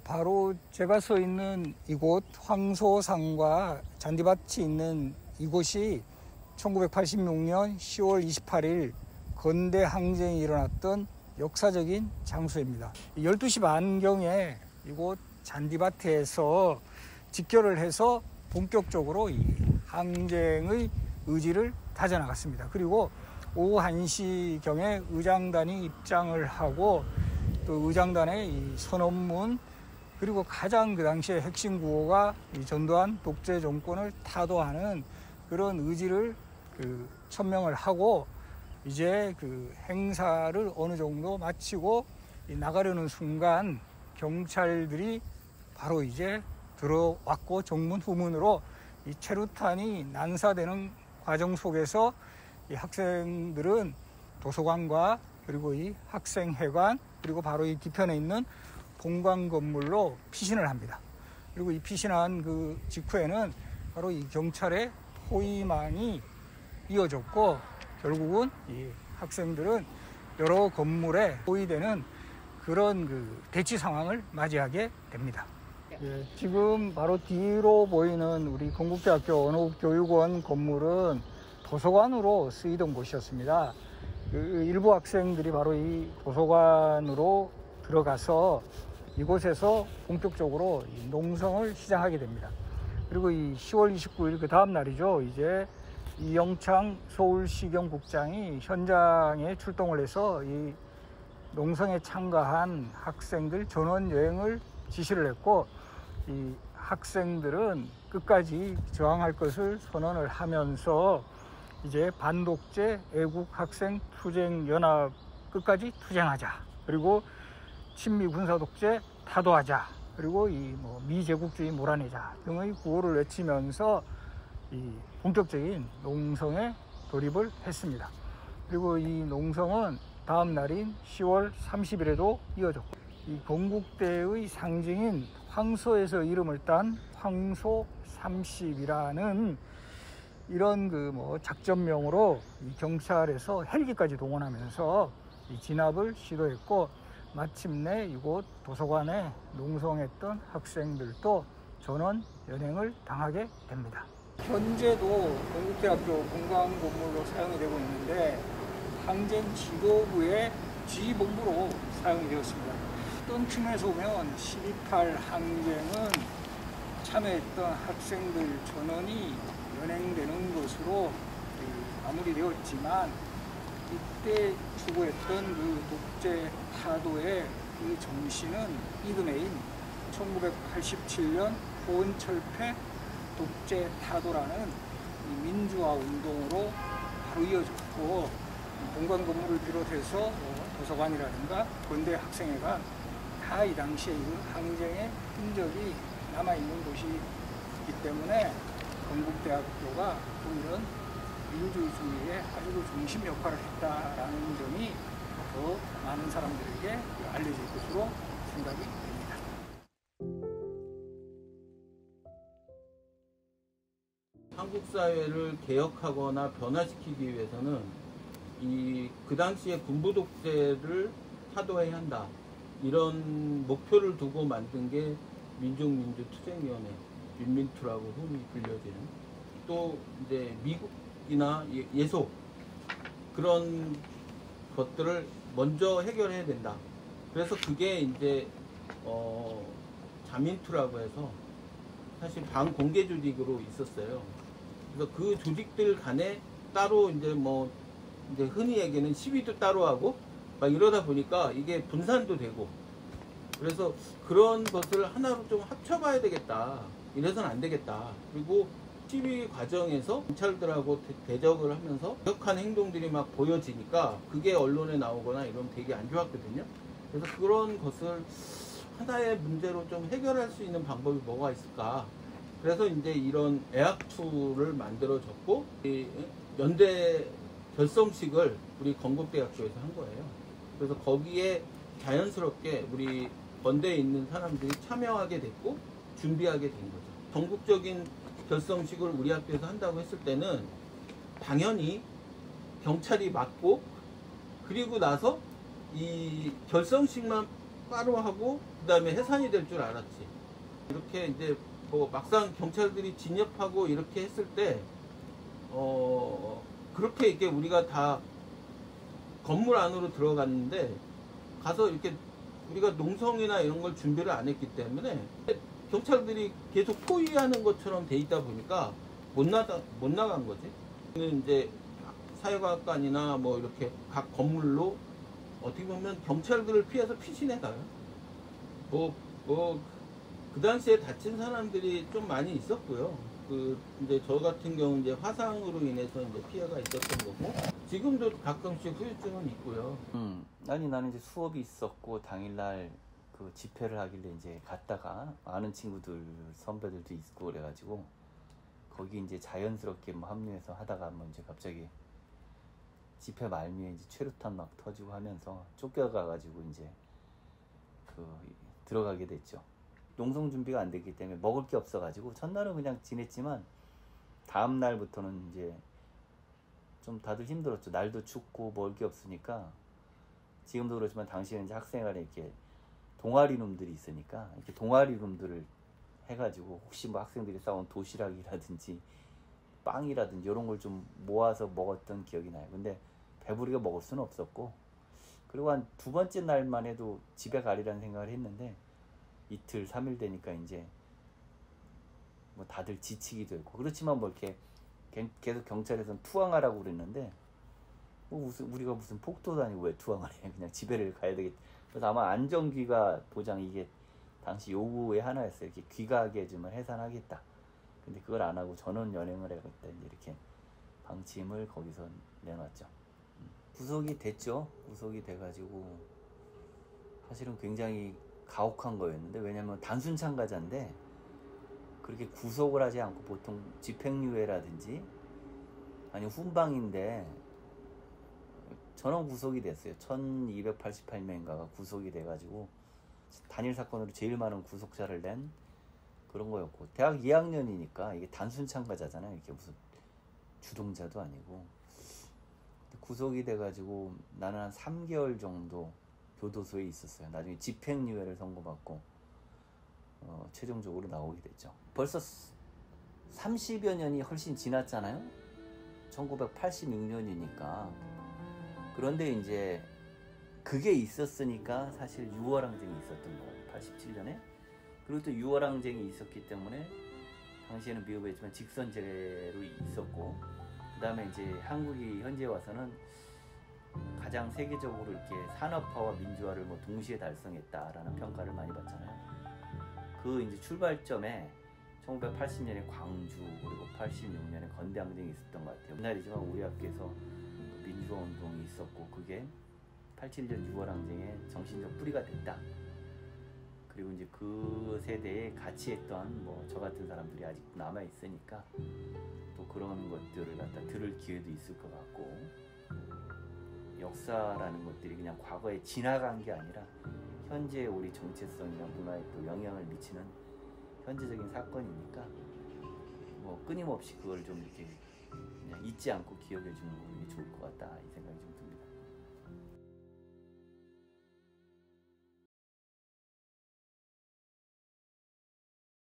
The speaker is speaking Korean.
바로 제가 서 있는 이곳 황소상과 잔디밭이 있는 이곳이 1986년 10월 28일 건대 항쟁이 일어났던 역사적인 장소입니다. 12시 반경에 이곳 잔디밭에서 집결을 해서 본격적으로 이 항쟁의 의지를 다져나갔습니다. 그리고 오후 1시경에 의장단이 입장을 하고 또 의장단의 이 선언문, 그리고 가장 그 당시에 핵심 구호가 이 전두환 독재 정권을 타도하는 그런 의지를 천명을 하고 이제 그 행사를 어느 정도 마치고 나가려는 순간 경찰들이 바로 이제 들어왔고 정문 후문으로 이 체류탄이 난사되는 과정 속에서 이 학생들은 도서관과 그리고 이 학생회관 그리고 바로 이 뒤편에 있는 본관 건물로 피신을 합니다. 그리고 이 피신한 그 직후에는 바로 이 경찰의 포위망이 이어졌고 결국은 이 학생들은 여러 건물에 포위되는 그런 그 대치 상황을 맞이하게 됩니다. 예, 지금 바로 뒤로 보이는 우리 건국대학교 언어교육원 건물은 도서관으로 쓰이던 곳이었습니다. 그 일부 학생들이 바로 이 도서관으로 들어가서 이곳에서 본격적으로 이 농성을 시작하게 됩니다. 그리고 이 10월 29일 그 다음 날이죠. 이제 이영창 서울시경국장이 현장에 출동을 해서 이 농성에 참가한 학생들 전원 여행을 지시를 했고 이 학생들은 끝까지 저항할 것을 선언을 하면서 이제 반독재 애국학생투쟁연합 끝까지 투쟁하자, 그리고 친미 군사독재 타도하자, 그리고 이 미제국주의 몰아내자 등의 구호를 외치면서 이 본격적인 농성에 돌입을 했습니다. 그리고 이 농성은 다음 날인 10월 30일에도 이어졌고 이 건국대의 상징인 황소에서 이름을 딴 황소 30이라는 이런 작전명으로 이 경찰에서 헬기까지 동원하면서 이 진압을 시도했고 마침내 이곳 도서관에 농성했던 학생들도 전원 연행을 당하게 됩니다. 현재도 건국대학교 본관 건물로 사용이 되고 있는데 항쟁 지도부의 지휘본부로 사용이 되었습니다. 어떤 측면에서 보면 12.8 항쟁은 참여했던 학생들 전원이 연행되는 것으로 마무리되었지만 이때 추구했던 그 독재 타도의 그 정신은 이듬해인 1987년 보은철폐 독재 타도라는 민주화 운동으로 바로 이어졌고 본관 건물을 비롯해서 도서관이라든가 건대 학생회관 다 이 당시에 이 항쟁의 흔적이 남아있는 곳이기 때문에 건국대학교가 또 이런 민주주의의 아주 중심 역할을 했다라는 점이 더 많은 사람들에게 알려질 것으로 생각이 됩니다. 한국 사회를 개혁하거나 변화시키기 위해서는 그 당시에 군부 독재를 타도해야 한다. 이런 목표를 두고 만든 게 민족민주투쟁위원회, 민민투라고 흔히 불려지는, 또 이제 미국이나 예소 그런 것들을 먼저 해결해야 된다. 그래서 그게 이제 자민투라고 해서 사실 반공개 조직으로 있었어요. 그래서 그 조직들 간에 따로 이제 이제 흔히 얘기는 시위도 따로 하고 막 이러다 보니까 이게 분산도 되고, 그래서 그런 것을 하나로 좀 합쳐봐야 되겠다. 이래서는 안 되겠다. 그리고 시위 과정에서 경찰들하고 대적을 하면서 격한 행동들이 막 보여지니까 그게 언론에 나오거나 이러면 되게 안 좋았거든요. 그래서 그런 것을 하나의 문제로 좀 해결할 수 있는 방법이 뭐가 있을까. 그래서 이제 이런 애학투를 만들어졌고 연대 결성식을 우리 건국대학교에서 한 거예요. 그래서 거기에 자연스럽게 우리 건대에 있는 사람들이 참여하게 됐고 준비하게 된 거죠. 전국적인 결성식을 우리 학교에서 한다고 했을 때는 당연히 경찰이 맡고, 그리고 나서 이 결성식만 따로 하고 그다음에 해산이 될 줄 알았지. 이렇게 이제 뭐 막상 경찰들이 진입하고 이렇게 했을 때 그렇게 이렇게 우리가 다 건물 안으로 들어갔는데 가서 이렇게 우리가 농성이나 이런 걸 준비를 안 했기 때문에 경찰들이 계속 포위하는 것처럼 돼 있다 보니까 못 나간 거지. 이제 사회과학관이나 뭐 이렇게 각 건물로 어떻게 보면 경찰들을 피해서 피신해 가요. 그 당시에 다친 사람들이 좀 많이 있었고요. 이제 저 같은 경우 이제 화상으로 인해서 이제 피해가 있었던 거고, 지금도 가끔씩 후유증은 있고요. 아니 나는 이제 수업이 있었고 당일날 그 집회를 하길래 이제 갔다가 아는 친구들 선배들도 있고 그래가지고 거기 이제 자연스럽게 뭐 합류해서 하다가 뭐 이제 갑자기 집회 말미에 이제 최루탄 막 터지고 하면서 쫓겨가가지고 이제 들어가게 됐죠. 농성 준비가 안 됐기 때문에 먹을 게 없어가지고 첫날은 그냥 지냈지만 다음 날부터는 이제 좀 다들 힘들었죠. 날도 춥고 먹을 게 없으니까. 지금도 그렇지만 당시에는 이제 학생활에 이렇게 동아리 룸들이 있으니까 이렇게 동아리 룸들을 해가지고 혹시 뭐 학생들이 싸운 도시락이라든지 빵이라든지 이런 걸 좀 모아서 먹었던 기억이 나요. 근데 배부르게 먹을 수는 없었고, 그리고 한 두 번째 날만 해도 집에 가리라는 생각을 했는데 이틀 3일 되니까 이제 뭐 다들 지치기도 했고, 그렇지만 뭐 이렇게 계속 경찰에서는 투항하라고 그랬는데 뭐 우리가 무슨 폭도도 아니고 왜 투항을 해. 그냥 집에를 가야 되겠다. 그래서 아마 안전귀가 보장, 이게 당시 요구의 하나였어요. 이렇게 귀가하게 해주면 해산하겠다. 근데 그걸 안 하고 전원 연행을 해야겠다. 이제 이렇게 방침을 거기서 내놨죠. 구속이 됐죠. 구속이 돼가지고 사실은 굉장히 가혹한 거였는데, 왜냐면 단순 참가자인데 그렇게 구속을 하지 않고 보통 집행유예라든지 아니면 훈방인데 전원 구속이 됐어요. 1288명인가가 구속이 돼가지고 단일 사건으로 제일 많은 구속자를 낸 그런 거였고, 대학 2학년이니까 이게 단순 참가자잖아요. 이렇게 무슨 주동자도 아니고. 구속이 돼가지고 나는 한 3개월 정도 교도소에 있었어요. 나중에 집행유예를 선고받고 최종적으로 나오게 됐죠. 벌써 30여 년이 훨씬 지났잖아요. 1986년이니까. 그런데 이제 그게 있었으니까 사실 유월항쟁이 있었던 거예요. 87년에. 그리고 또 유월항쟁이 있었기 때문에 당시에는 미흡했지만 직선제로 있었고, 그 다음에 이제 한국이 현재 와서는 가장 세계적으로 이렇게 산업화와 민주화를 뭐 동시에 달성했다라는 평가를 많이 받잖아요. 그 이제 출발점에 1980년에 광주, 그리고 86년에 건대항쟁이 있었던 것 같아요. 옛날이지만 우리 학교에서 민주화 운동이 있었고, 그게 87년 6월 항쟁의 정신적 뿌리가 됐다. 그리고 이제 그 세대에 같이 했던 뭐 저 같은 사람들이 아직 남아 있으니까 또 그런 것들을 갖다 들을 기회도 있을 것 같고, 역사라는 것들이 그냥 과거에 지나간 게 아니라 현재 우리 정체성이나 문화에 또 영향을 미치는 현재적인 사건이니까 뭐 끊임없이 그걸 좀 이렇게 그냥 잊지 않고 기억해 주는 게 좋을 것 같다, 이 생각이 좀 듭니다.